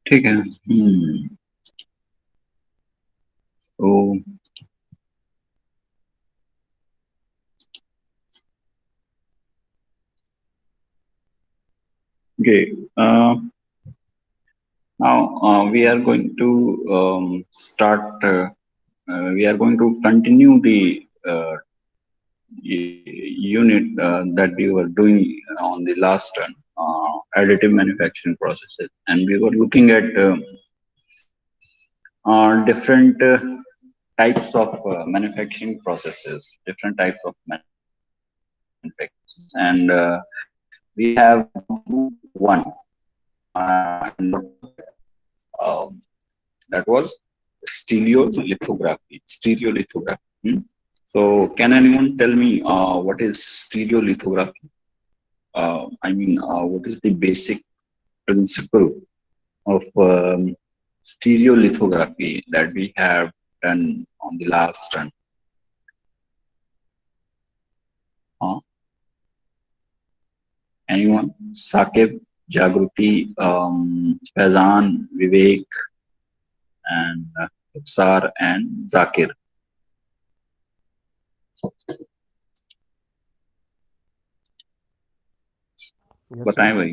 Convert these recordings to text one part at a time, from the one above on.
ठीक है। तो okay. Now we are going to start. We are going to continue the unit that we were doing on the last turn, additive manufacturing processes, and we were looking at different types of manufacturing processes, different types of manufacturing, and we have one, and that was stereolithography. Stereolithography. So, can anyone tell me what is stereolithography? What is the basic principle of stereolithography that we have done on the last run? Anyone? Sakib, Jagruti, Faizan, Vivek, and Sar and Zakir. बताएं भाई.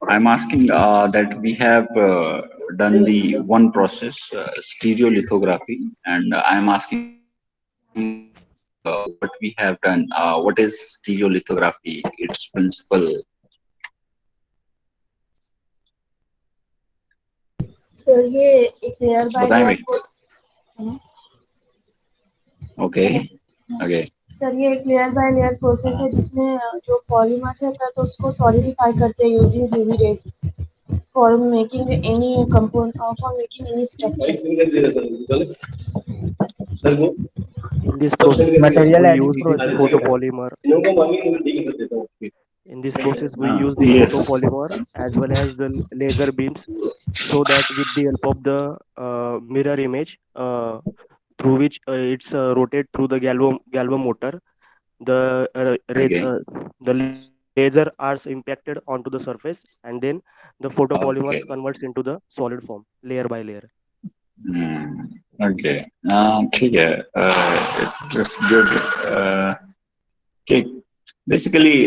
I'm asking that we have done the one process, stereolithography, and I'm asking what we have done. What is stereolithography? Its principle. Sir, ये एक layer by layer Okay. Okay. Sir ये एक layer by layer process है जिसमें जो polymer रहता है तो उसको सॉलिडिफाई करते हैं using UV rays for making any compound for making any structure. In this process, material we added use process. the photopolymer. In this process, we use the Yes. photopolymer as well as the laser beams, so that with the help of the mirror image, through which it's rotate through the galvo motor, the Okay. the laser are impacted onto the surface, and then the photopolymers Okay. converts into the solid form layer by layer. Okay. ठीक है. It's good. Okay. Basically,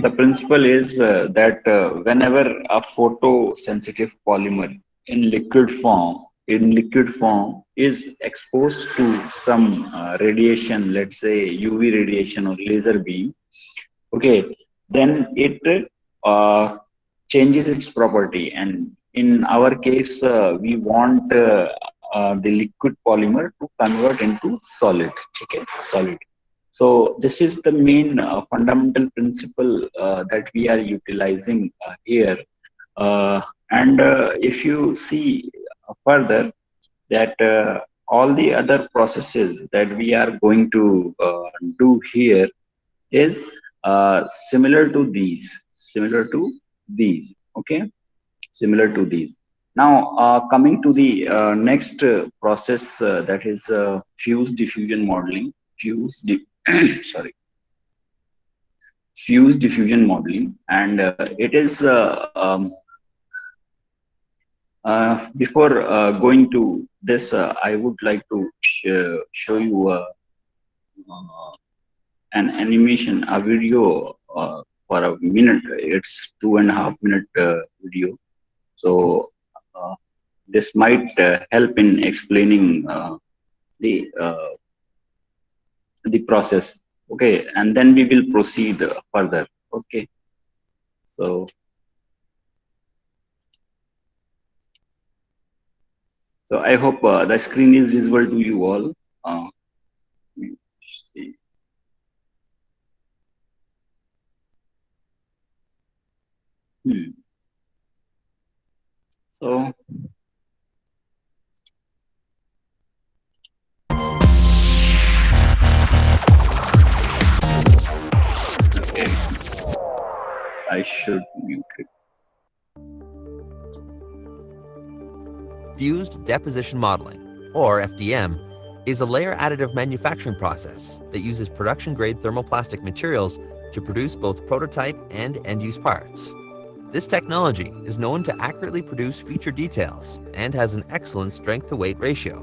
the principle is that whenever a photosensitive polymer in liquid form is exposed to some radiation, let's say UV radiation or laser beam, okay, then it changes its property, and in our case we want the liquid polymer to convert into solid. Okay, solid. So this is the main fundamental principle that we are utilizing here, and if you see further that all the other processes that we are going to do here is similar to these, okay, similar to these. Now coming to the next process, that is fused diffusion modeling. Sorry, fused diffusion modeling, and it is before going to this, I would like to show you an animation, a video for a minute. It's 2.5 minute video. So this might help in explaining the process. Okay, and then we will proceed further. Okay, so I hope the screen is visible to you all. See. So okay, I should mute it. Fused deposition modeling, or FDM, is a layer additive manufacturing process that uses production-grade thermoplastic materials to produce both prototype and end-use parts. This technology is known to accurately produce feature details and has an excellent strength-to-weight ratio.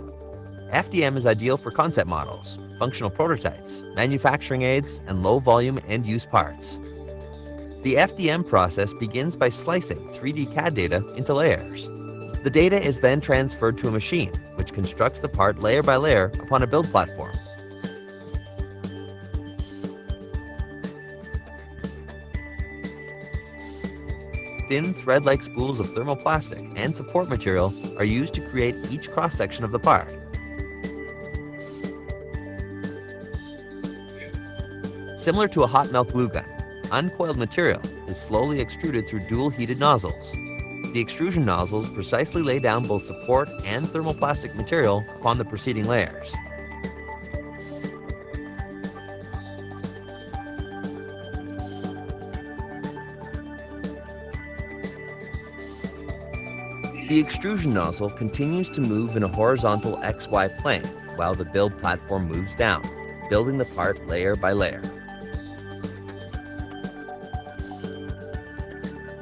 FDM is ideal for concept models, functional prototypes, manufacturing aids, and low-volume end-use parts. The FDM process begins by slicing 3D CAD data into layers. The data is then transferred to a machine, which constructs the part layer by layer upon a build platform. Thin thread-like spools of thermoplastic and support material are used to create each cross-section of the part. Similar to a hot melt glue gun, uncoiled material is slowly extruded through dual heated nozzles. The extrusion nozzles precisely lay down both support and thermoplastic material upon the preceding layers. The extrusion nozzle continues to move in a horizontal XY plane while the build platform moves down, building the part layer by layer.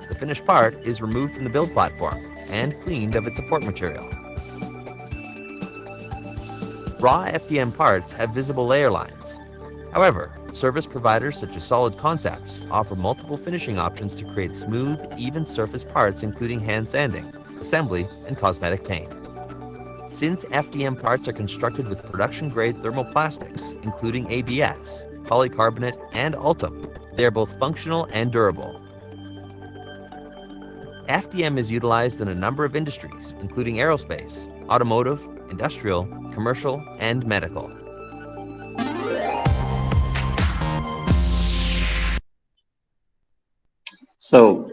The finished part is removed from the build platform and cleaned of its support material. Raw FDM parts have visible layer lines. However, service providers such as Solid Concepts offer multiple finishing options to create smooth, even surface parts including hand sanding, assembly, and cosmetic paint. Since FDM parts are constructed with production-grade thermoplastics, including ABS, polycarbonate, and Ultem, they are both functional and durable. FDM is utilized in a number of industries, including aerospace, automotive, industrial, commercial, and medical. So,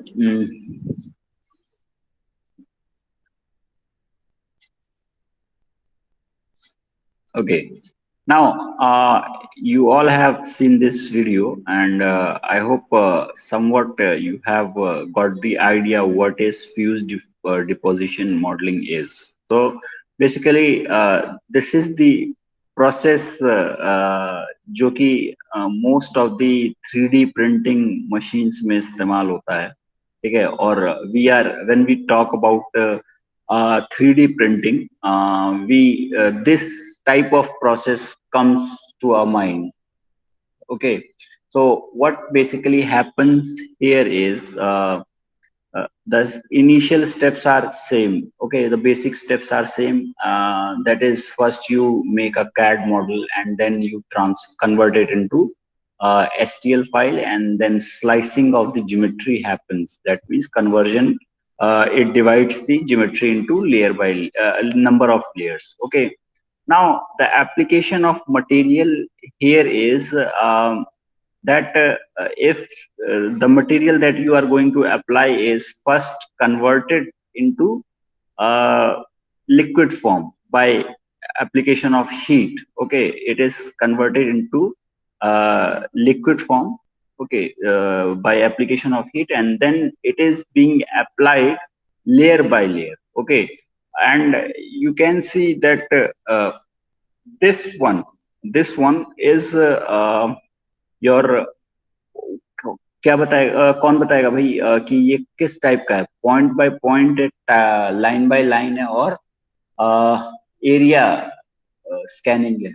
okay. Now, you all have seen this video, and I hope somewhat you have got the idea what is fuse deposition modeling is. So, basically, this is the process जो कि most of the 3D printing machines में इस्तेमाल होता है, ठीक है? और when we talk about 3D printing, this type of process comes to our mind. Okay, so what basically happens here is the initial steps are same. Okay, the basic steps are same. That is, first you make a CAD model and then you convert it into STL file, and then slicing of the geometry happens. That means conversion. It divides the geometry into layer by number of layers. Okay. Now the application of material here is that if the material that you are going to apply is first converted into liquid form by application of heat. Okay, it is converted into liquid form. Okay, by application of heat, and then it is being applied layer by layer. Okay, and you can see that this one is your क्या बताएगा कौन बताएगा भाई कि ये किस type का है? Point by point, line by line है, और एरिया स्कैनिंग है.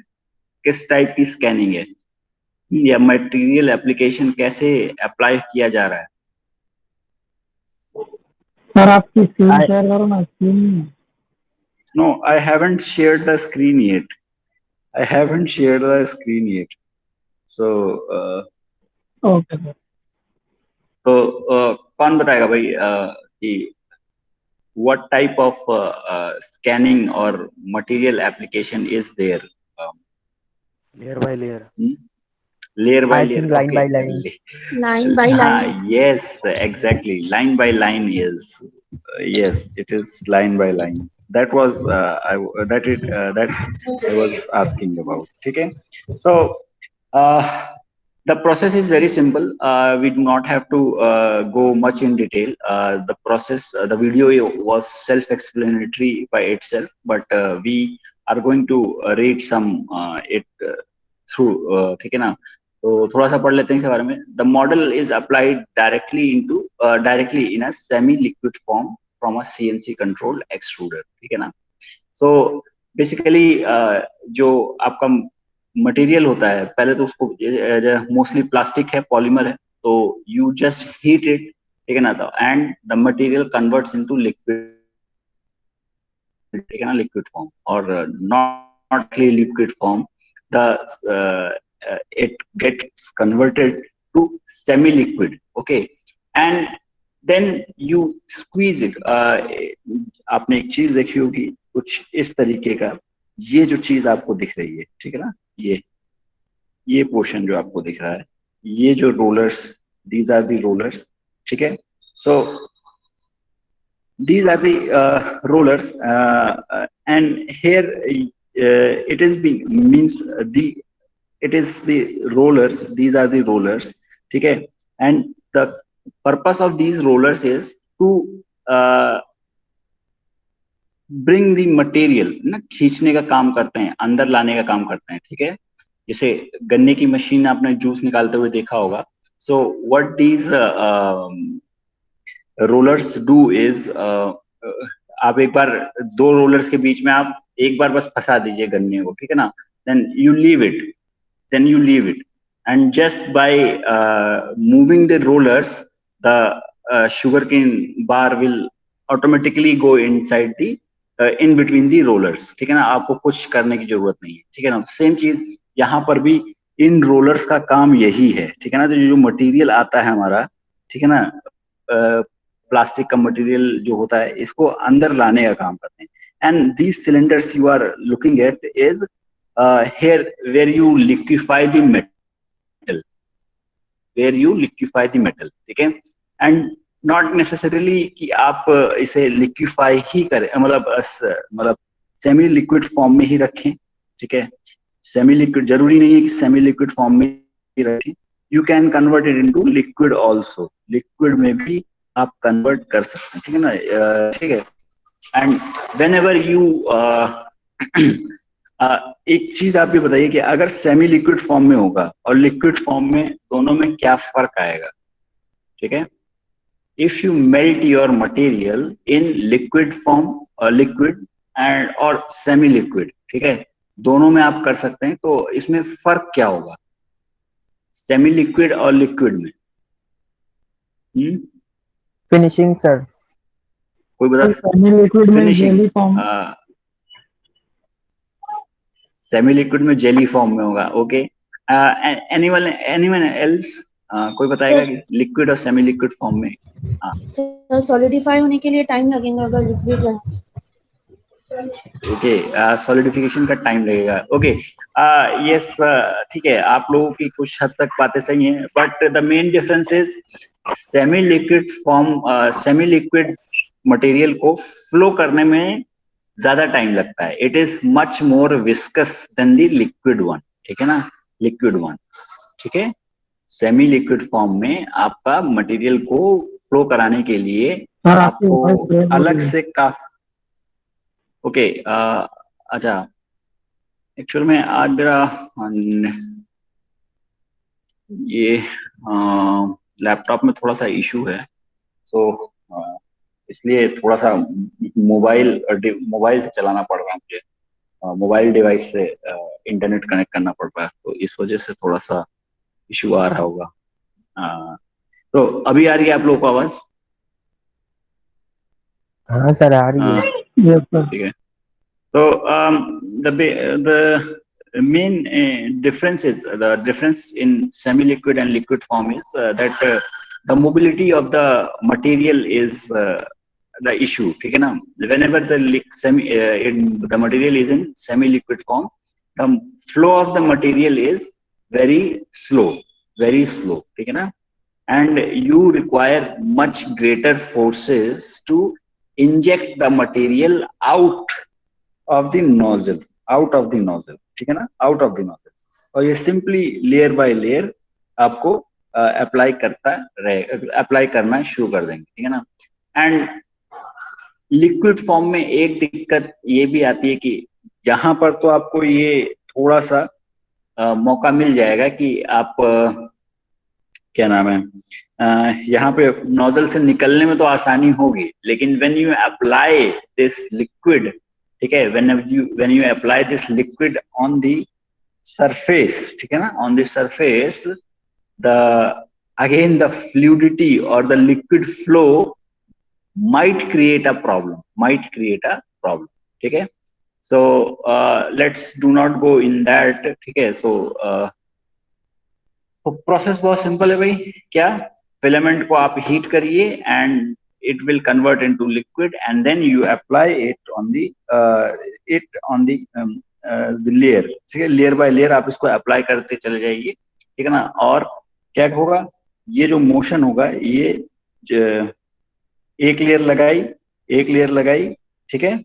किस टाइप की स्कैनिंग है या मटेरियल एप्लीकेशन कैसे अप्लाई किया जा रहा है? सर आपकी स्क्रीन शेयर करो ना. Screen No, I haven't shared the screen yet. So okay sir. तो कौन बताएगा भाई कि what type of scanning or material application is there? Layer by layer. Layer by I layer. think line by line. Line by line. Yes, exactly. Line by line is yes, it is line by line. That was that I was asking about. Okay, so the process is very simple. We do not have to go much in detail. The process, the video was self-explanatory by itself, but we are going to read some it through. Okay, na? तो थोड़ा सा पढ़ लेते हैं इसके बारे में। The model is applied directly in a semi liquid form from a CNC controlled extruder, ठीक है ना। सो बेसिकली जो आपका मटेरियल होता है, पहले तो उसको मोस्टली प्लास्टिक है, पॉलीमर है, तो यू जस्ट हीट इट, ठीक है ना, तो and the material converts into liquid, ठीक है ना, लिक्विड फॉर्म, और not liquid form, the it gets converted to semi liquid, okay, and then you squeeze it. आपने एक चीज देखी होगी कुछ इस तरीके का, ये जो चीज आपको दिख रही है, ठीक है ना, ये पोर्शन जो आपको दिख रहा है, ये जो rollers, these are the rollers, ठीक है। so these are the rollers, and here it is being means it is the rollers, these are the rollers, ठीक है, and the purpose of these rollers is to bring the material, ना, खींचने का काम करते हैं, अंदर लाने का काम करते हैं, ठीक है। जैसे गन्ने की मशीन आपने जूस निकालते हुए देखा होगा। so what these rollers do is आप एक बार दो रोलर्स के बीच में आप एक बार बस फंसा दीजिए गन्ने को, ठीक है ना, then you leave it, and just by moving the rollers, the sugarcane bar will automatically go inside the in between the rollers, ठीक है ना, आपको कुछ करने की जरूरत नहीं है, ठीक है ना। सेम चीज यहाँ पर भी इन रोलर्स का काम यही है, ठीक है ना। तो जो मटेरियल आता है हमारा, ठीक है ना, प्लास्टिक का मटेरियल जो होता है, इसको अंदर लाने का काम करते हैं। And these cylinders you are looking at is here where you liquefy the metal, ठीक है, and not necessarily कि आप इसे liquefy ही करें, मतलब सेमी लिक्विड फॉर्म में ही रखें, ठीक है। सेमी लिक्विड जरूरी नहीं है कि सेमी लिक्विड फॉर्म में ही रखें, you can convert it into liquid also, liquid में भी आप कन्वर्ट कर सकते हैं, ठीक है ना, ठीक है। एंड व्हेनेवर यू एक चीज आप भी बताइए कि अगर सेमी लिक्विड फॉर्म में होगा और लिक्विड फॉर्म में, दोनों में क्या फर्क आएगा, ठीक है। If you melt your material in liquid form, liquid and और सेमी लिक्विड, ठीक है, दोनों में आप कर सकते हैं, तो इसमें फर्क क्या होगा सेमी लिक्विड और लिक्विड में? Finishing sir. कोई बता? सेमी लिक्विड में जेली फॉर्म, सेमी लिक्विड में जेली फॉर्म में होगा, ओके। एनीवन एल्स, कोई बताएगा कि लिक्विड और सेमी लिक्विड फॉर्म में? सर सॉलिडिफाई होने के लिए टाइम लगेगा अगर लिक्विड है। ओके, सॉलिडिफिकेशन का टाइम लगेगा, ओके। यस, ठीक है, आप लोगों की कुछ हद तक बातें सही हैं, but the main difference is semi liquid form, semi liquid material को फ्लो करने में ज्यादा टाइम लगता है, it is much more viscous than the liquid one, ठीक है ना, लिक्विड वन, ठीक है। सेमी लिक्विड फॉर्म में आपका मटेरियल को फ्लो कराने के लिए आपको अलग से ओके, अच्छा, एक्चुअल में आज मेरा ये लैपटॉप में थोड़ा सा इशू है, सो इसलिए थोड़ा सा मोबाइल से चलाना पड़ रहा है मुझे, मोबाइल डिवाइस से इंटरनेट कनेक्ट करना पड़ रहा है, तो इस वजह से थोड़ा सा इशू आ रहा होगा। तो अभी आ रही है आप लोगों को आवाज? हाँ सर आ रही है। ठीक है, तो the main difference in semi liquid and liquid form is that the mobility of the material is the issue, ठीक है ना। whenever the material is in semi liquid form, the flow of the material is very slow, ठीक है ना, and you require much greater forces to inject the material out of the nozzle, ठीक है ना, out of the nozzle, और ये simply layer by layer आपको apply करना शुरू कर देंगे, ठीक है ना। एंड लिक्विड फॉर्म में एक दिक्कत ये भी आती है कि यहाँ पर तो आपको ये थोड़ा सा मौका मिल जाएगा कि आप क्या नाम है यहाँ पे नोजल से निकलने में तो आसानी होगी, लेकिन when you apply this liquid, ठीक है, when you apply this liquid on the surface, ठीक है ना, on the surface, the again the fluidity और the liquid flow might create a problem, ठीक है. So let's do not go in that, ठीक है. So तो प्रोसेस बहुत सिंपल है भाई. क्या, फिलामेंट को आप हीट करिए and it will convert into liquid and then you apply it on the layer, ठीक है. लेयर बाय लेयर आप इसको अप्लाई करते चले जाइए, ठीक है ना. और क्या होगा, ये जो मोशन होगा, ये एक लेयर लगाई, ठीक है,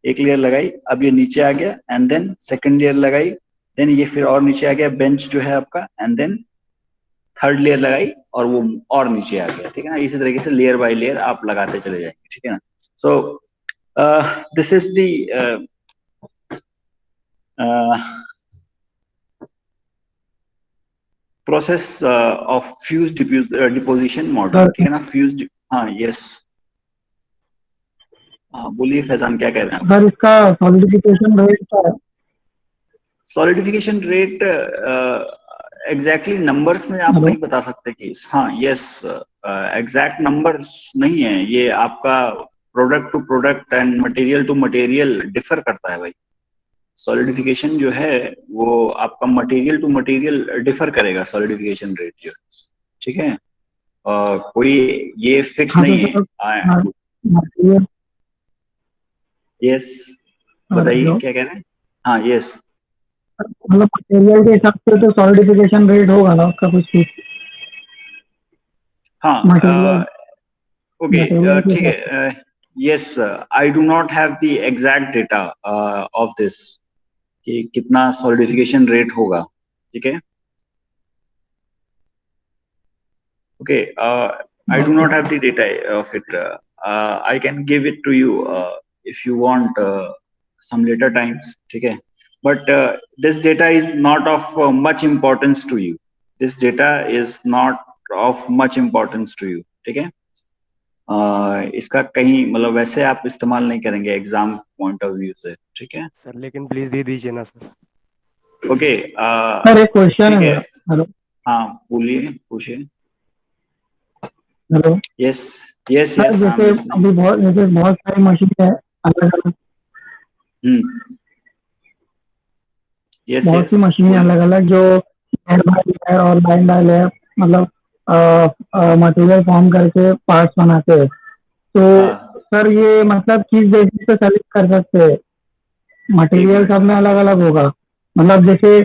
एक लेयर लगाई, अब ये नीचे आ गया एंड देन सेकंड लेयर लगाई, देन ये फिर और नीचे आ गया बेंच जो है आपका, एंड देन थर्ड लेयर लगाई और वो और नीचे आ गया, ठीक है ना. इसी तरीके से लेयर बाय लेयर आप लगाते चले जाएंगे, ठीक है ना. So this is the process of fuse deposition model, ठीक है ना. फ्यूज, हाँ, यस, हाँ बोलिए फैजान, क्या कह रहे हैं आप? सर इसका सॉलिडिफिकेशन रेट क्या है? सॉलिडिफिकेशन रेट एग्जैक्टली नंबर्स में आप नहीं बता सकते कि, हाँ, यस, एग्जैक्ट नंबर्स नहीं है ये, आपका product to product and material to material differ करता है भाई. सॉलिडिफिकेशन जो है वो आपका मटेरियल टू मटेरियल डिफर करेगा, सॉलिडिफिकेशन रेट जो, ठीक है. कोई ये फिक्स नहीं है. यस, बताइए क्या कह रहे हैं. हाँ, यस, मतलब मटेरियल के हिसाब से तो सॉलिडिफिकेशन रेट होगा ना उसका कुछ कुछ. हाँ, ओके, ठीक है. Yes, I do not have the exact data of this कि कितना सॉलिडिफिकेशन रेट होगा, ठीक है. Okay, I do not have the data of it. I can give it to you if you want some later times, ठीक है. But this data is not of much importance to you. This data is not of much importance to you, ठीक है. इसका कहीं मतलब वैसे आप इस्तेमाल नहीं करेंगे एग्जाम पॉइंट ऑफ व्यू से, ठीक है सर. लेकिन प्लीज दे दीजिए ना सर. ओके, सर एक क्वेश्चन है. हेलो, हाँ बोलिए, पूछिए. Hello, yes yes sir yes, जैसे अभी बहुत सारी मशीन है अलग अलग, बहुत सी मशीनें अलग अलग जो लेयर बाय लेयर और लाइन बाय लेयर मतलब मटेरियल फॉर्म करके पार्ट्स बनाते हैं. तो सर ये मतलब किस बेसिस पे सेलेक्ट कर सकते हैं? मटेरियल सब में अलग अलग होगा, मतलब जैसे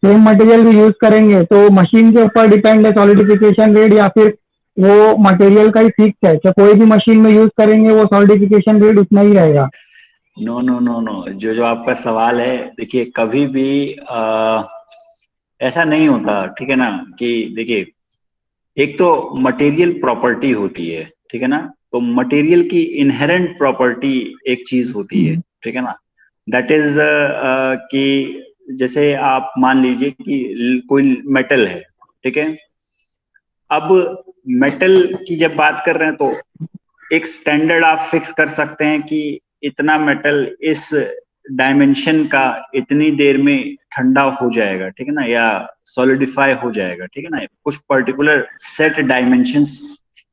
सेम मटेरियल भी यूज करेंगे तो मशीन के ऊपर डिपेंड है सॉलिडिफिकेशन रेट, या फिर वो मटेरियल का ही फिक्स है कि कोई भी मशीन में यूज करेंगे वो सॉलिडिफिकेशन रेट उतना ही रहेगा? नो नो नो नो, जो आपका सवाल है, देखिए कभी भी ऐसा नहीं होता, ठीक है ना. कि देखिए, एक तो मटेरियल प्रॉपर्टी होती है, ठीक है ना. तो मटेरियल की इनहेरेंट प्रॉपर्टी एक चीज होती है, ठीक है ना. दैट इज कि जैसे आप मान लीजिए कि कोई मेटल है, ठीक है. अब मेटल की जब बात कर रहे हैं तो एक स्टैंडर्ड आप फिक्स कर सकते हैं कि इतना मेटल इस डायमेंशन का इतनी देर में ठंडा हो जाएगा, ठीक है ना, या सॉलिडिफाई हो जाएगा, ठीक है ना. कुछ पर्टिकुलर सेट डायमेंशंस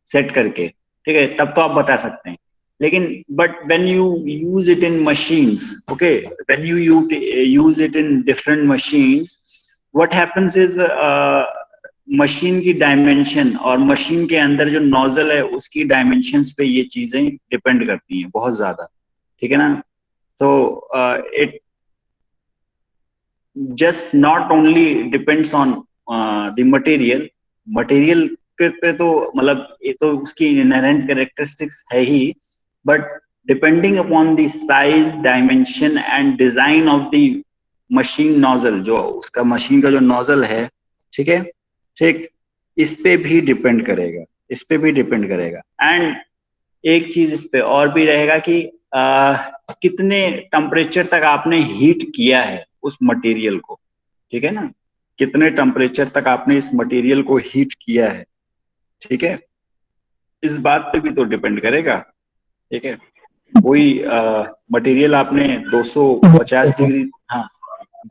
सेट करके, ठीक है, तब तो आप बता सकते हैं. लेकिन but when you use it in machines, okay, when you use it in different machines, what happens is machine की डायमेंशन और मशीन के अंदर जो नोजल है उसकी डायमेंशंस पे ये चीजें डिपेंड करती हैं बहुत ज्यादा, ठीक है ना. So it just not only depends on the material पे तो मतलब ये तो उसकी inherent characteristics है ही, but depending upon the size, dimension and design of the machine nozzle, जो उसका मशीन का जो नोजल है, ठीक है, ठीक, इस पे भी डिपेंड करेगा. एंड एक चीज इस पे और भी रहेगा कि कितने टेम्परेचर तक आपने हीट किया है उस मटेरियल को, ठीक है ना, कितने टेम्परेचर तक आपने इस मटेरियल को हीट किया है, ठीक है, इस बात पे भी तो डिपेंड करेगा, ठीक है। कोई मटेरियल आपने 250 डिग्री, हाँ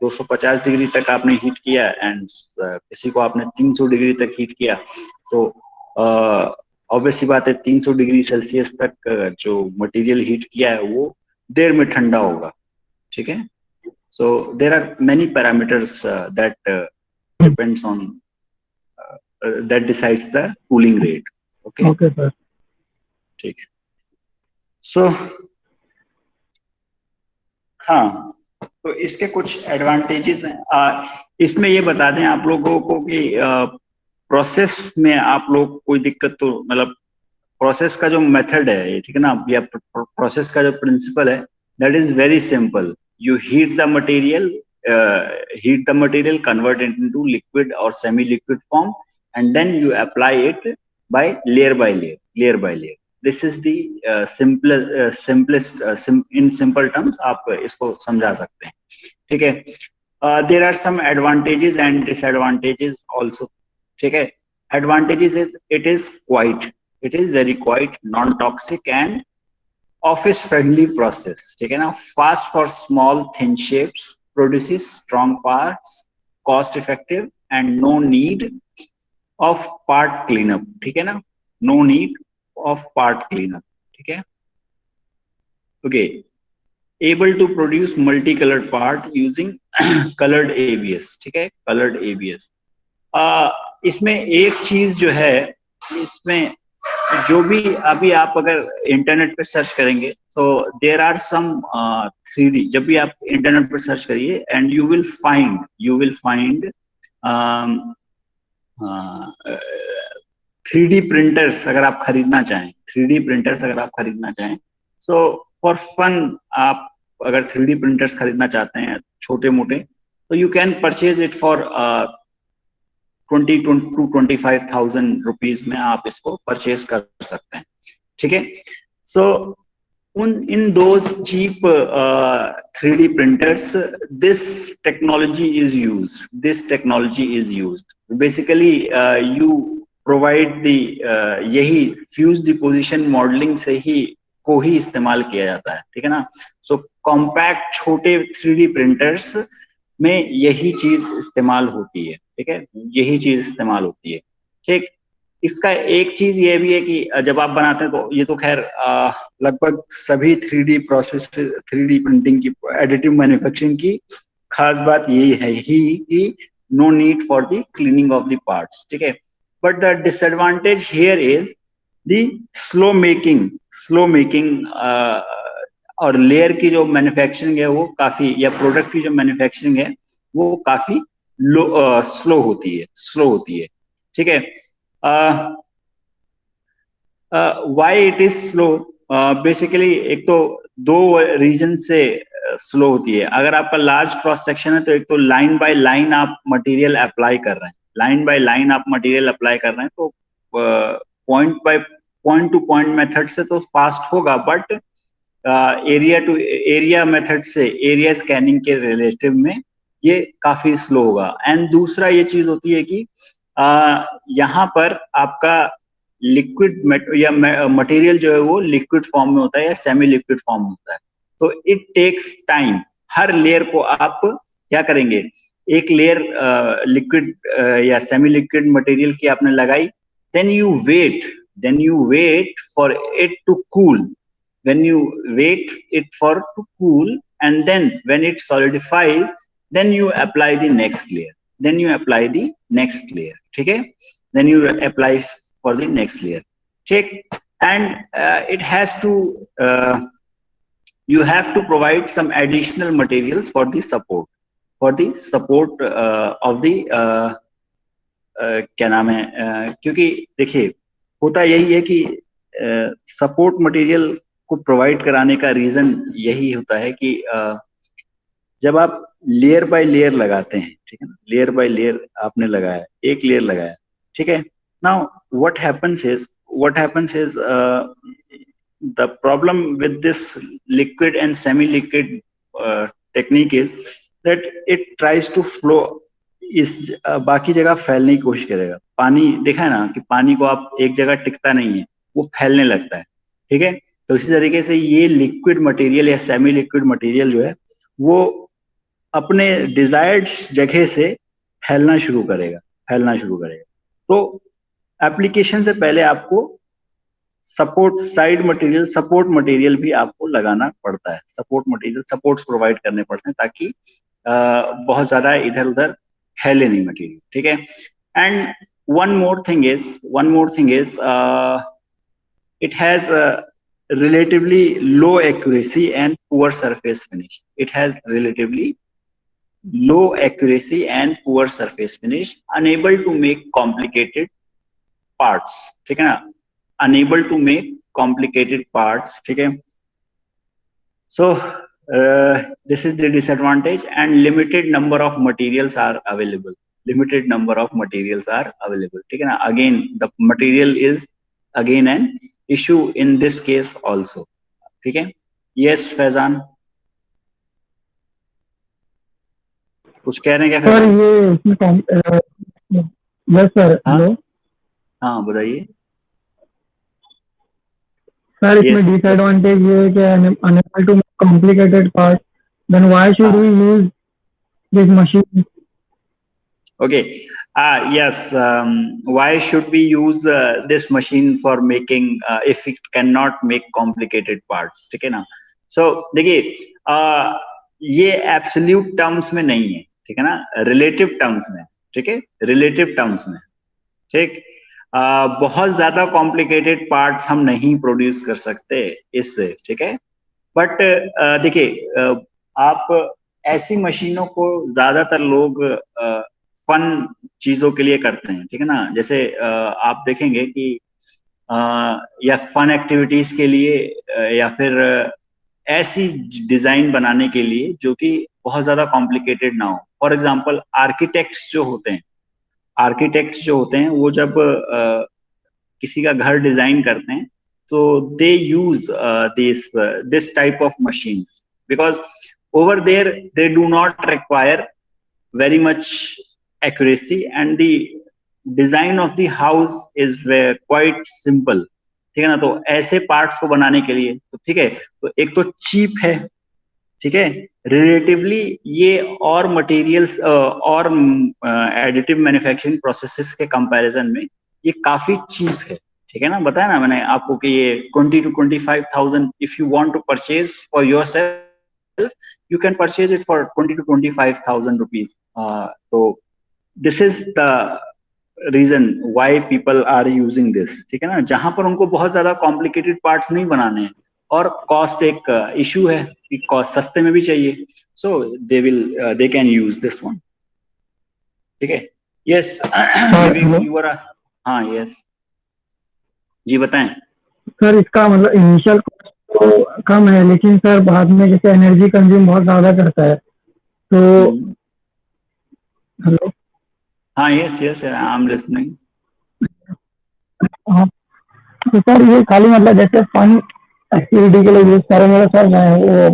250 डिग्री तक आपने हीट किया एंड किसी को आपने 300 डिग्री तक हीट किया, सो ऑब्वियस सी बात है 300 डिग्री सेल्सियस तक जो मटेरियल हीट किया है वो देर में ठंडा होगा, ठीक है। So there are many parameters that depends on that decides the cooling rate. Okay sir. ठीक। सो हाँ, तो इसके कुछ एडवांटेजेस हैं। इसमें ये बता दें आप लोगों को कि प्रोसेस में आप लोग कोई दिक्कत तो, मतलब प्रोसेस का जो मेथड है, ठीक है ना, या प्रोसेस का जो प्रिंसिपल है, that is very simple. You heat the material, convert it into liquid और semi liquid form, and then you apply it by layer by layer. This is the simplest, in simple terms आप इसको समझा सकते हैं, ठीक है। There are some advantages and disadvantages also, ठीक है। Advantages is it is very quiet, non toxic and office friendly process, ठीक है ना, fast for small thin shapes, produces strong parts, cost effective and no need of part cleanup, ठीक है ना, no need of part cleanup, ठीक है। Okay, able to produce multicolored part using colored ABS, ठीक है, colored ABS। इसमें एक चीज जो है, इसमें जो भी अभी आप अगर इंटरनेट पे सर्च करेंगे तो देर आर सम 3D, जब भी आप इंटरनेट पर सर्च करिए and you will find 3D printers अगर आप खरीदना चाहें, सो फॉर फन आप अगर 3D प्रिंटर्स खरीदना चाहते हैं छोटे मोटे, तो you can purchase it for 20 to 25,000 rupees में आप इसको परचेज कर सकते हैं, ठीक है। सो in those cheap 3D printers, this technology is used. Basically, you provide the यही फ्यूज डिपोजिशन मॉडलिंग से ही को ही इस्तेमाल किया जाता है, ठीक है ना। सो कॉम्पैक्ट छोटे 3D प्रिंटर्स में यही चीज इस्तेमाल होती है, ठीक है, ठीक। इसका एक चीज ये भी है कि जब आप बनाते हैं तो ये तो खैर लगभग सभी 3D प्रिंटिंग की, एडिटिव मैन्युफैक्चरिंग की खास बात यही है कि no need for the cleaning of the parts, ठीक है। But the disadvantage here is the slow making और लेयर की जो मैन्युफैक्चरिंग है वो काफी, या प्रोडक्ट की जो मैन्युफैक्चरिंग है वो काफी स्लो होती है, ठीक है। Why it is slow, basically एक तो दो रीजन से स्लो होती है। अगर आपका लार्ज क्रॉस सेक्शन है तो एक तो लाइन बाय लाइन आप मटेरियल अप्लाई कर रहे हैं, तो पॉइंट टू पॉइंट मेथड से तो फास्ट होगा, but area to area method से, एरिया स्कैनिंग के रिलेटिव में ये काफी स्लो होगा। एंड दूसरा ये चीज होती है कि यहाँ पर आपका लिक्विड या मटेरियल जो है वो लिक्विड फॉर्म में होता है या सेमी लिक्विड फॉर्म में होता है, तो इट टेक्स टाइम। हर लेयर को आप क्या करेंगे, एक लेयर लिक्विड या सेमी लिक्विड मटेरियल की आपने लगाई, then you wait for it to cool, and then when it solidifies, then you apply the next layer, ठीक है, then you apply for the next layer, check, and it has to you have to provide some additional materials for the support of the क्या नाम है, क्योंकि देखिए होता यही है कि सपोर्ट मटेरियल को प्रोवाइड कराने का रीजन यही होता है कि जब आप लेयर बाय लेयर लगाते हैं, ठीक है ना, लेयर बाय लेयर आपने लगाया, एक लेयर लगाया, ठीक है। Now what happens is the problem with this liquid and semi liquid technique is that it tries to flow बाकी जगह फैलने की कोशिश करेगा। पानी देखा है ना कि पानी को आप एक जगह टिकता नहीं है, वो फैलने लगता है, ठीक है। तो इसी तरीके से ये लिक्विड मटेरियल या सेमी लिक्विड मटेरियल जो है वो अपने डिजायर्ड जगह से फैलना शुरू करेगा। तो एप्लीकेशन से पहले आपको सपोर्ट मटेरियल भी आपको लगाना पड़ता है, सपोर्ट्स प्रोवाइड करने पड़ते हैं ताकि बहुत ज्यादा इधर उधर फैले नहीं मटेरियल, ठीक है। And one more thing is it has a relatively low accuracy and poor surface finish. It has relatively low accuracy and poor surface finish, unable to make complicated parts, ठीक है ना, unable to make complicated parts, ठीक है। So this is the disadvantage, and limited number of materials are available, ठीक है ना। Again the material is again an issue in this case also, ठीक है। Yes फैजान, कुछ कह रहे हैं क्या सर फैजान? ये यस सर, हेलो हाँ बताइए। सर, इसमें डिसएडवांटेज ये है कि unable to make complicated part, then why should we use this machine? Okay. Yes. Why should we use this machine for making if it cannot make complicated parts? ठीक है ना। So देखिए ये absolute terms में नहीं है, ठीक है ना, रिलेटिव टर्म्स में, ठीक है, रिलेटिव टर्म्स में, ठीक। बहुत ज्यादा कॉम्प्लिकेटेड पार्ट्स हम नहीं प्रोड्यूस कर सकते इससे, ठीक है। बट देखिए आप ऐसी मशीनों को ज्यादातर लोग फन चीजों के लिए करते हैं, ठीक है ना। जैसे आप देखेंगे कि या फन एक्टिविटीज के लिए या फिर ऐसी डिजाइन बनाने के लिए जो कि बहुत ज्यादा कॉम्प्लिकेटेड ना हो। फॉर एग्जांपल आर्किटेक्ट्स जो होते हैं वो जब किसी का घर डिजाइन करते हैं तो they use this type of machines because over there they do not require very much accuracy and the design of the house is quite simple, ठीक है ना। तो ऐसे पार्ट्स को बनाने के लिए तो ठीक है, तो एक तो चीप है, ठीक है, रिलेटिवली ये और मटेरियल्स और एडिटिव मैन्युफैक्चरिंग प्रोसेसेस के कंपैरिजन में ये काफी चीप है, ठीक है ना। बताया ना मैंने आपको कि ये 20 to 25,000 if you want to purchase for yourself you can purchase it for 20 to 25,000 rupees. So this is the reason why people are using this, ठीक है ना। जहां पर उनको बहुत ज्यादा कॉम्प्लिकेटेड पार्ट्स नहीं बनाने हैं और कॉस्ट एक इशू है कि कॉस्ट सस्ते में भी चाहिए, so they can use this one, ठीक है। yes you were हाँ yes जी बताएं। सर इसका मतलब इनिशियल तो कम है, लेकिन सर बाद में जैसे एनर्जी कंज्यूम बहुत ज्यादा करता है तो हेलो हाँ यस आई एम लिसनिंग। हाँ तो सर ये खाली मतलब जैसे फन एक्टिविटी के लिए यूज करेंगे सर, मैं वो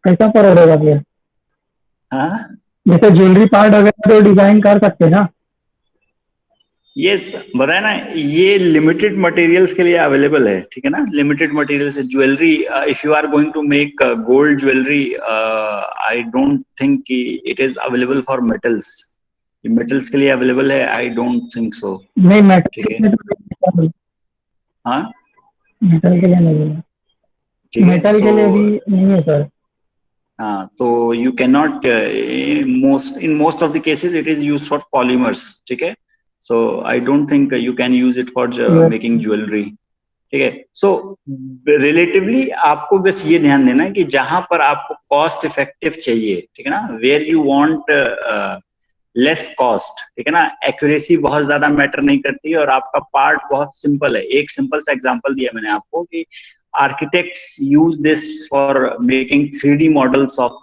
कैसा पड़ेगा फिर? हाँ जैसे ज्वेलरी पार्ट अगर तो डिजाइन कर सकते ना। यस बताया ना, ये लिमिटेड मटेरियल्स के लिए अवेलेबल है, ठीक है ना। Limited materials jewellery, if you are going to make gold jewellery I don't think कि it is available for metals. Metals के लिए अवेलेबल है? I don't think so. नहीं मेटल, ठीक है हाँ मेटल के लिए नहीं है, मेटल के लिए भी नहीं है सर। हाँ तो you can not in most of the cases it is used for polymers, ठीक है। So I don't think you can use it for making jewelry, ठीक है। So relatively आपको बस ये ध्यान देना है कि जहां पर आपको कॉस्ट इफेक्टिव चाहिए, ठीक है ना, where you want less cost, ठीक है ना, एक्यूरेसी बहुत ज्यादा मैटर नहीं करती है और आपका पार्ट बहुत सिंपल है। एक सिंपल सा एग्जांपल दिया मैंने आपको कि architects use this for making 3D models of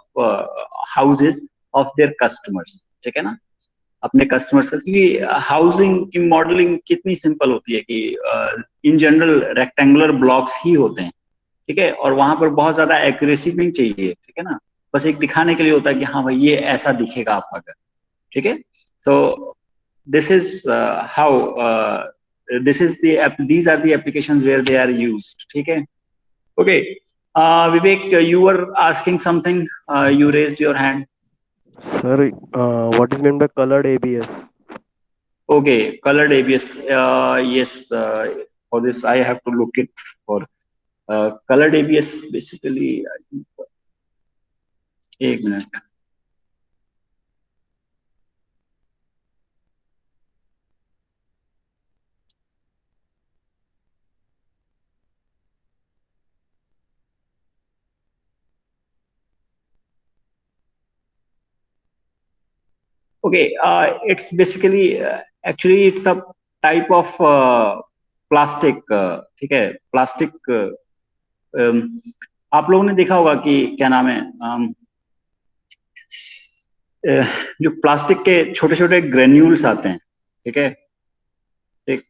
houses of their customers, ठीक है ना, अपने कस्टमर्स का। क्योंकि हाउसिंग की मॉडलिंग कितनी सिंपल होती है कि इन जनरल रेक्टेंगुलर ब्लॉक्स ही होते हैं, ठीक है, और वहां पर बहुत ज्यादा एक्यूरेसी नहीं चाहिए, ठीक है ना, बस एक दिखाने के लिए होता है कि हाँ भाई ये ऐसा दिखेगा आपका घर, ठीक है। So this is how these are the applications where they are used. ठीक है? Okay. Vivek, you were asking something. You raised your hand. Sir, what is meant by colored ABS? Okay, colored ABS. Yes, for this I have to look it for. Colored ABS basically. एक minute. Okay, it's basically actually it's a type of plastic. ठीक है, plastic. आप लोगों ने देखा होगा कि क्या नाम है, जो प्लास्टिक के छोटे छोटे ग्रेन्यूल्स आते हैं. ठीक है, ठीक.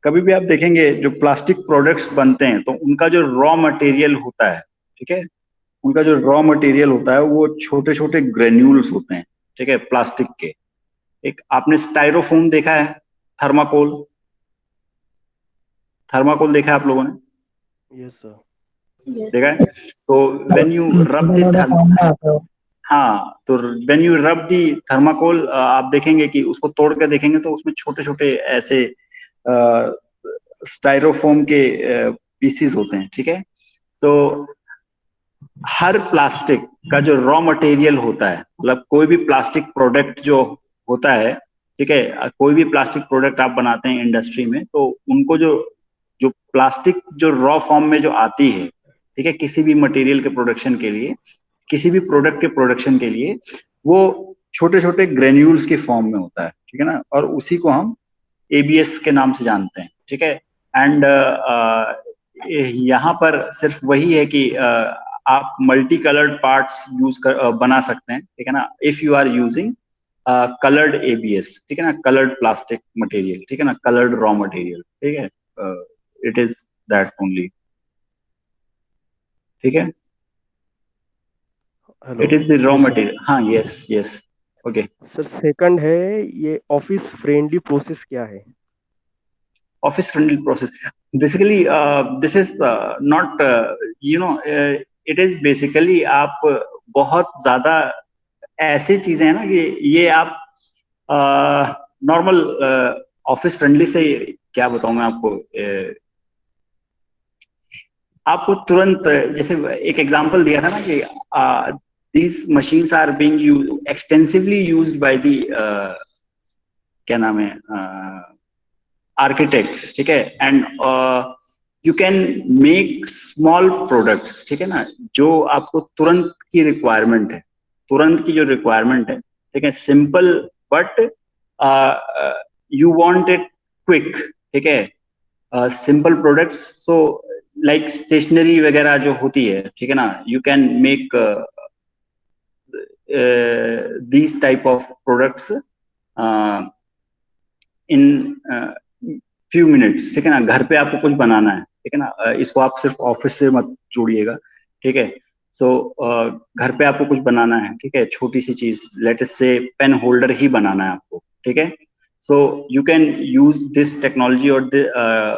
कभी भी आप देखेंगे जो प्लास्टिक प्रोडक्ट्स बनते हैं तो उनका जो रॉ मटेरियल होता है, ठीक है, उनका जो रॉ मटेरियल होता है वो छोटे छोटे ग्रेन्यूल्स होते हैं. ठीक है, प्लास्टिक के. एक आपने स्टाइरोफोम देखा है, थर्माकोल. थर्माकोल देखा है आप लोगों ने? Yes sir. देखा है. तो व्हेन यू रब द हाँ, तो when you rub the thermocol, आप देखेंगे कि उसको तोड़ के देखेंगे तो उसमें छोटे छोटे ऐसे स्टाइरोफोम के पीसीस होते हैं. ठीक है. तो हर प्लास्टिक का जो रॉ मटेरियल होता है, मतलब कोई भी प्लास्टिक प्रोडक्ट जो होता है, ठीक है, कोई भी प्लास्टिक प्रोडक्ट आप बनाते हैं इंडस्ट्री में, तो उनको जो जो प्लास्टिक जो रॉ फॉर्म में जो आती है, ठीक है, किसी भी मटेरियल के प्रोडक्शन के लिए, किसी भी प्रोडक्ट के प्रोडक्शन के लिए, वो छोटे छोटे ग्रेन्यूल्स के फॉर्म में होता है. ठीक है ना, और उसी को हम ABS के नाम से जानते हैं. ठीक है. एंड यहाँ पर सिर्फ वही है कि आप मल्टी कलर्ड पार्ट्स बना सकते हैं. ठीक है ना, if you are using coloured ABS. ठीक है ना, कलर्ड प्लास्टिक मटेरियल. ठीक है ना, कलर्ड रॉ मटेरियल. ठीक है, इट इज दैट ओनली. ठीक है, it is the raw material. हाँ, yes yes. Okay sir, second है ये ऑफिस फ्रेंडली प्रोसेस क्या है? Office friendly process basically this is not it is basically आप बहुत ज्यादा ऐसी चीजें हैं ना कि ये आप नॉर्मल ऑफिस फ्रेंडली से क्या बताऊं मैं आपको. आपको तुरंत जैसे एक एग्जांपल दिया था ना कि these machines are being extensively used by the क्या नाम है, architects. ठीक है. And you can make small products. ठीक है ना, जो आपको तुरंत की रिक्वायरमेंट है, तुरंत की जो रिक्वायरमेंट है. ठीक है, simple but you want it quick. ठीक है, simple products. So like stationery वगैरह जो होती है, ठीक है ना, you can make these type of products in few minutes. ठीक है ना, घर पे आपको कुछ बनाना है, ठीक है ना, इसको आप सिर्फ ऑफिस से मत जोड़िएगा. ठीक है. सो घर पे आपको कुछ बनाना है, ठीक है, छोटी सी चीज, लेट अस से पेन होल्डर ही बनाना है आपको. ठीक है. So you can use this technology or the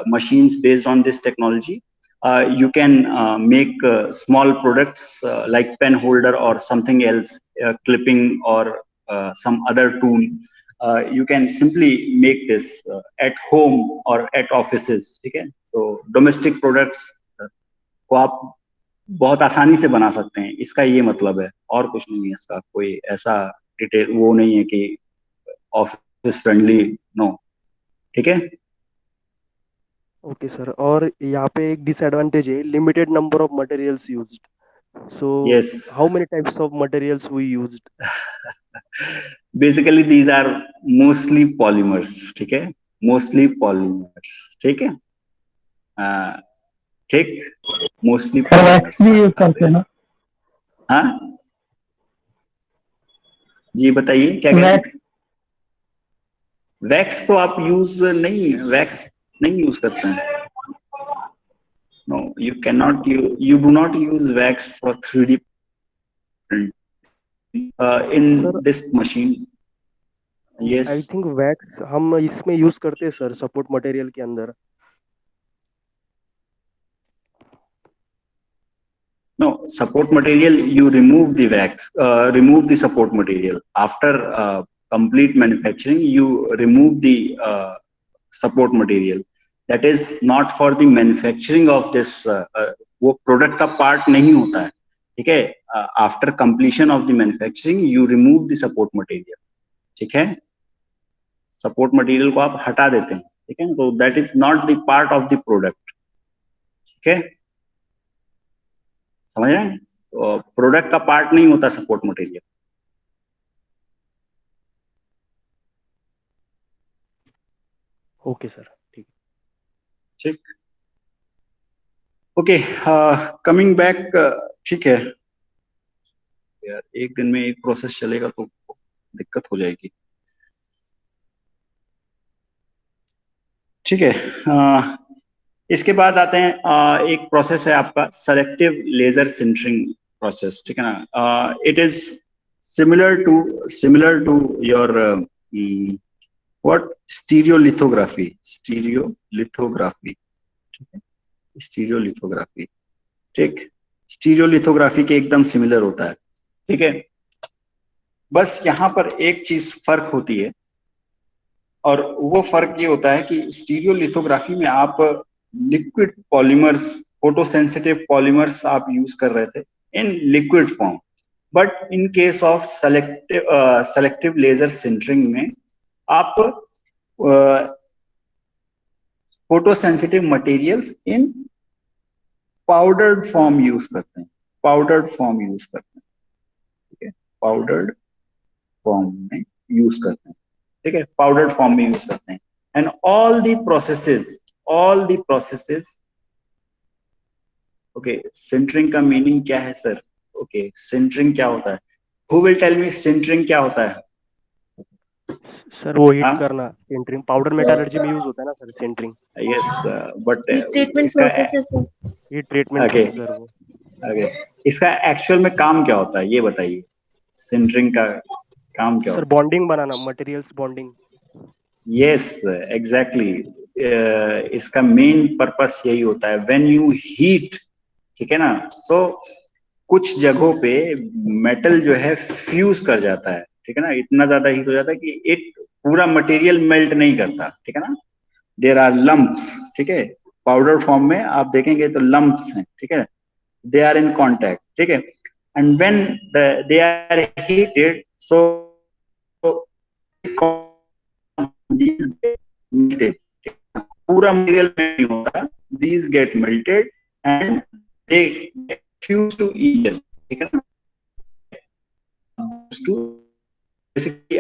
machines based on this technology. You can make small products like pen holder or something else, clipping or some other tool. You can simply make this at home or at offices. ठीक है. So domestic products को आप बहुत आसानी से बना सकते हैं. इसका ये मतलब है, और कुछ नहीं है. इसका कोई ऐसा डिटेल वो नहीं है कि ऑफिस फ्रेंडली, नो. ठीक है. ओके सर, और यहाँ पे एक डिसएडवांटेज है, limited number of materials used. So how many types of materials we used? Basically these are mostly polymers. ठीक है, मोस्टली पॉलीमर्स. ठीक है. ठीक, मोस्टली वैक्स भी यूज करते हैं ना? हाँ जी, बताइए क्या कह रहे हैं. वैक्स तो आप यूज नहीं, वैक्स नहीं यूज करते हैं. No, you can not, you do not use wax for 3D print. in Sir, this machine. Yes. I think wax हम इसमें यूज करते हैं सर, सपोर्ट मटेरियल के अंदर. No, support material, you remove the wax, remove the support material. After complete manufacturing, you remove the support material. That is not for the manufacturing of this, वो product का part नहीं होता है, ठीक है. After completion of the manufacturing, you remove the support material, ठीक है. Support material को आप हटा देते हैं, ठीक है. So that is not the part of the product, ठीक है. समझ रहे हैं? तो प्रोडक्ट का पार्ट नहीं होता सपोर्ट मटेरियल. ओके सर, ठीक. ठीक. Okay, coming back. ठीक है यार, एक दिन में एक प्रोसेस चलेगा तो दिक्कत हो जाएगी. ठीक है. इसके बाद आते हैं, एक प्रोसेस है आपका सेलेक्टिव लेजर सिंटरिंग प्रोसेस, ठीक है ना. It is similar to your what stereolithography. Stereolithography, ठीक. स्टीरियोलिथोग्राफी के एकदम सिमिलर होता है, ठीक है. बस यहाँ पर एक चीज फर्क होती है, और वो फर्क ये होता है कि स्टीरियोलिथोग्राफी में आप लिक्विड पॉलीमर्स, फोटोसेंसिटिव पॉलीमर्स आप यूज कर रहे थे in liquid form. But in case of selective laser sintering में आप photosensitive materials in powdered form use करते हैं. ठीक है, पाउडर्ड फॉर्म में यूज करते हैं, ठीक है. पाउडर्ड फॉर्म में यूज करते हैं. And all the processes, okay. Sintering का मीनिंग क्या है सर? ओके, सिंटरिंग क्या होता है? Who will tell me sintering क्या होता है? सर वो हीट करना, सिंटरिंग पाउडर मेटालर्जी में यूज होता है ना sir, sintering. Yes, but treatment process है sir. Heat treatment Okay. Process sir वो. ओके, इसका एक्चुअल में काम क्या होता है ये बताइए. सिंटरिंग का काम क्या सर होता है? बॉन्डिंग बनाना, मटेरियल्स बॉन्डिंग. Yes, exactly. इसका मेन पर्पस यही होता है. व्हेन यू हीट, ठीक है ना, सो कुछ जगहों पे मेटल जो है फ्यूज कर जाता है, ठीक है ना. इतना ज्यादा हीट हो जाता है कि एक पूरा मटेरियल मेल्ट नहीं करता, ठीक है ना. देयर आर लम्प्स, ठीक है. पाउडर फॉर्म में आप देखेंगे तो लम्प्स हैं, ठीक है. दे आर इन कॉन्टैक्ट, ठीक है. And when they are heated, so melted. पूरा मटेरियल नहीं होता. These get melted and they fuse to each other, ठीक है ना. To basically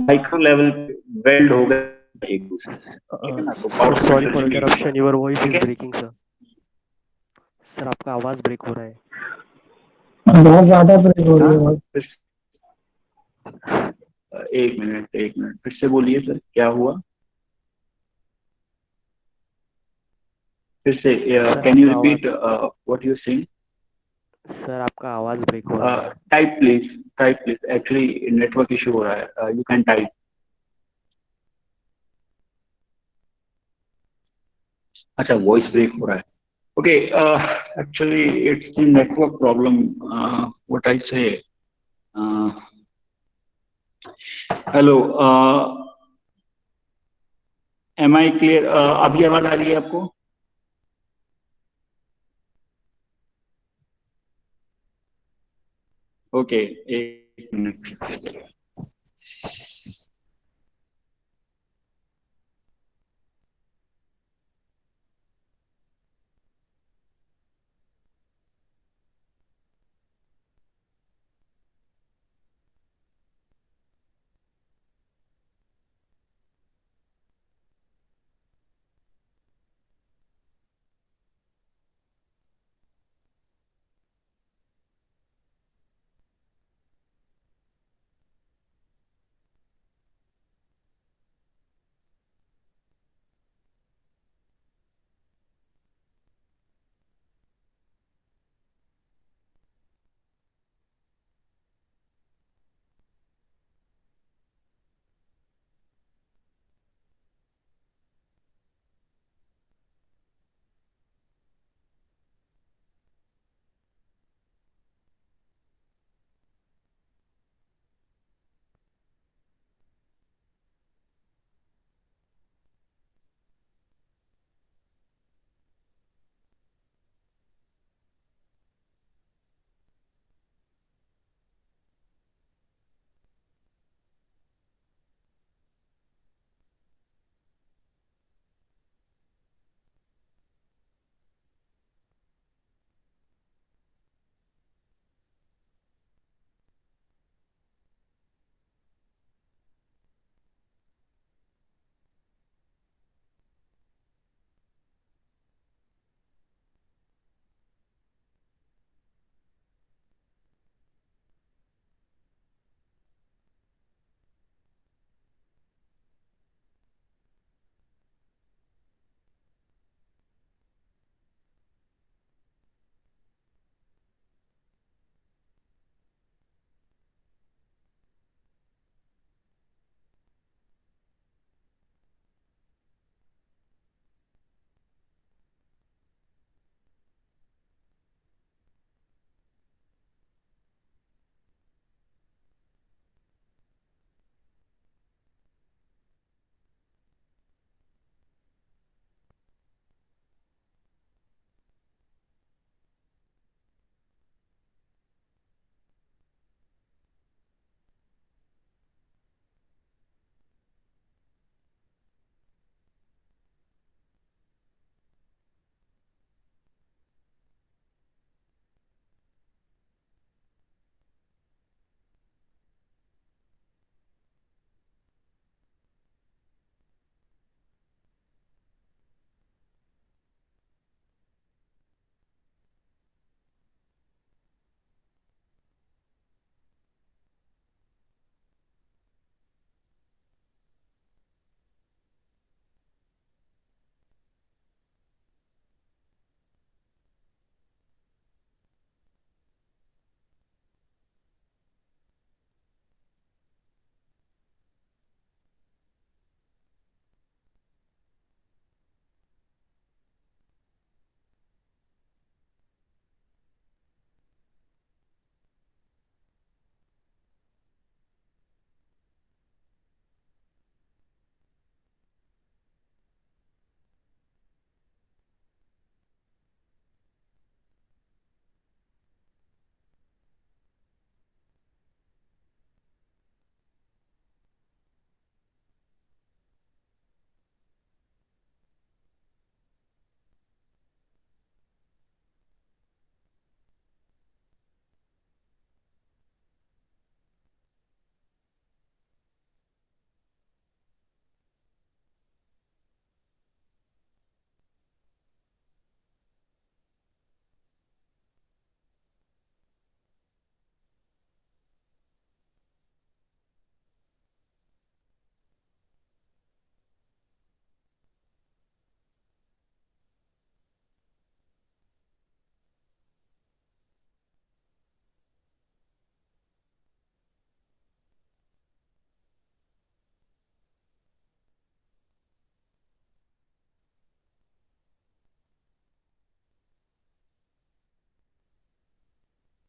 micro level weld हो गए एक दूसरे से, ठीक है ना. तो sorry for interruption, your voice is breaking sir. Sir आपका आवाज ब्रेक हो रहा है. बहुत ज्यादा ब्रेक हो रही है. एक मिनट फिर से बोलिए सर, क्या हुआ? फिर से can you repeat what you saying? Sir आपका आवाज ब्रेक हो रहा है. Type please. Actually network issue हो रहा है. You can type. अच्छा, वॉइस ब्रेक हो रहा है. Okay, actually it's the network problem. What I say. Hello, am I clear? अभी आवाज आ रही है आपको? ओके, एक मिनट.